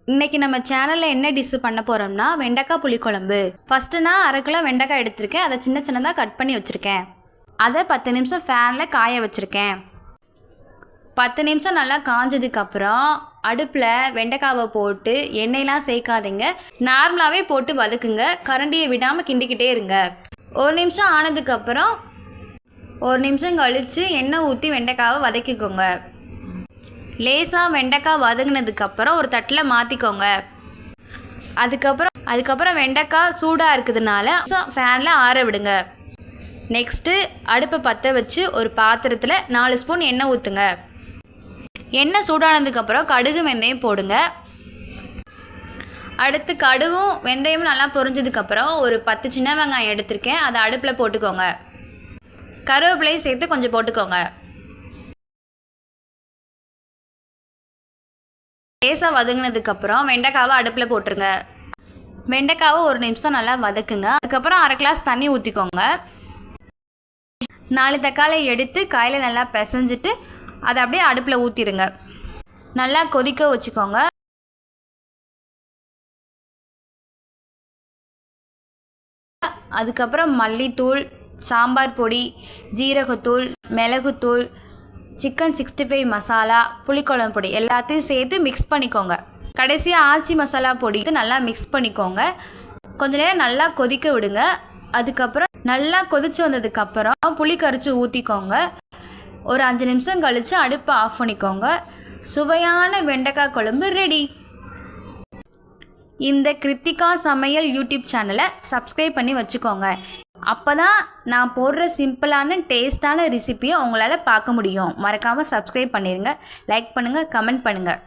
இன்றைக்கி நம்ம சேனலில் என்ன டிஷ்ஷு பண்ண போகிறோம்னா வெண்டைக்காய் புளிக்குழம்பு. ஃபஸ்ட்டு நான் 1/2 கிலோ வெண்டைக்காய் எடுத்திருக்கேன். அதை சின்ன சின்னதாக கட் பண்ணி வச்சுருக்கேன். அதை 10 நிமிஷம் ஃபேனில் காய வச்சுருக்கேன். 10 நிமிஷம் நல்லா காஞ்சதுக்கப்புறம் அடுப்பில் வெண்டைக்காவை போட்டு எண்ணெயெலாம் சேர்க்காதீங்க, நார்மலாகவே போட்டு வதக்குங்க. கரண்டியை விடாமல் கிண்டிக்கிட்டே இருங்க. 1 நிமிஷம் ஆனதுக்கப்புறம் 1 நிமிஷம் கழித்து எண்ணெய் ஊற்றி வெண்டைக்காவை வதக்கிக்கோங்க. லேசாக வெண்டைக்காய் வதங்கினதுக்கப்புறம் ஒரு தட்டில் மாற்றிக்கோங்க. அதுக்கப்புறம் வெண்டைக்காய் சூடாக இருக்கிறதுனால ஃபேனில் ஆற விடுங்க. நெக்ஸ்ட்டு அடுப்பை பற்ற வச்சு ஒரு பாத்திரத்தில் 4 ஸ்பூன் எண்ணெய் ஊற்றுங்க. எண்ணெய் சூடானதுக்கப்புறம் கடுகு வெந்தயம் போடுங்க. அடுத்து கடுகும் வெந்தயமும் நல்லா பொரிஞ்சதுக்கப்புறம் ஒரு 10 சின்ன வெங்காயம் எடுத்திருக்கேன். அதை அடுப்பில் போட்டுக்கோங்க. கருவேப்பிலையும் சேர்த்து கொஞ்சம் போட்டுக்கோங்க. லேசாக வதங்கினதுக்கப்புறம் வெண்டைக்காவை அடுப்பில் போட்டுருங்க. வெண்டைக்காவை 1 நிமிஷம் நல்லா வதக்குங்க. அதுக்கப்புறம் 1/2 கிளாஸ் தண்ணி ஊற்றிக்கோங்க. 4 தக்காளி எடுத்து காயில் நல்லா பிசைஞ்சிட்டு அதை அப்படியே அடுப்பில் ஊற்றிடுங்க. நல்லா கொதிக்க வச்சுக்கோங்க. அதுக்கப்புறம் மல்லித்தூள், சாம்பார் பொடி, ஜீரகத்தூள், மிளகுத்தூள், சிக்கன் 65 மசாலா, புளிக்குழம்பு பொடி எல்லாத்தையும் சேர்த்து மிக்ஸ் பண்ணிக்கோங்க. கடைசியாக ஆச்சி மசாலா பொடி நல்லா மிக்ஸ் பண்ணிக்கோங்க. கொஞ்ச நேரம் நல்லா கொதிக்க விடுங்க. அதுக்கப்புறம் நல்லா கொதித்து வந்ததுக்கப்புறம் புளி கரைச்சி ஊற்றிக்கோங்க. ஒரு 5 நிமிஷம் கழித்து அடுப்பை ஆஃப் பண்ணிக்கோங்க. சுவையான வெண்டைக்காய் குழம்பு ரெடி. இந்த கிருத்திகா சமையல் யூடியூப் சேனலை சப்ஸ்கிரைப் பண்ணி வச்சுக்கோங்க. அப்போ தான் நான் போடுற சிம்பிளான டேஸ்டான ரெசிபியை உங்களால் பார்க்க முடியும். மறக்காமல் சப்ஸ்கிரைப் பண்ணிடுங்க. லைக் பண்ணுங்கள், கமெண்ட் பண்ணுங்கள்.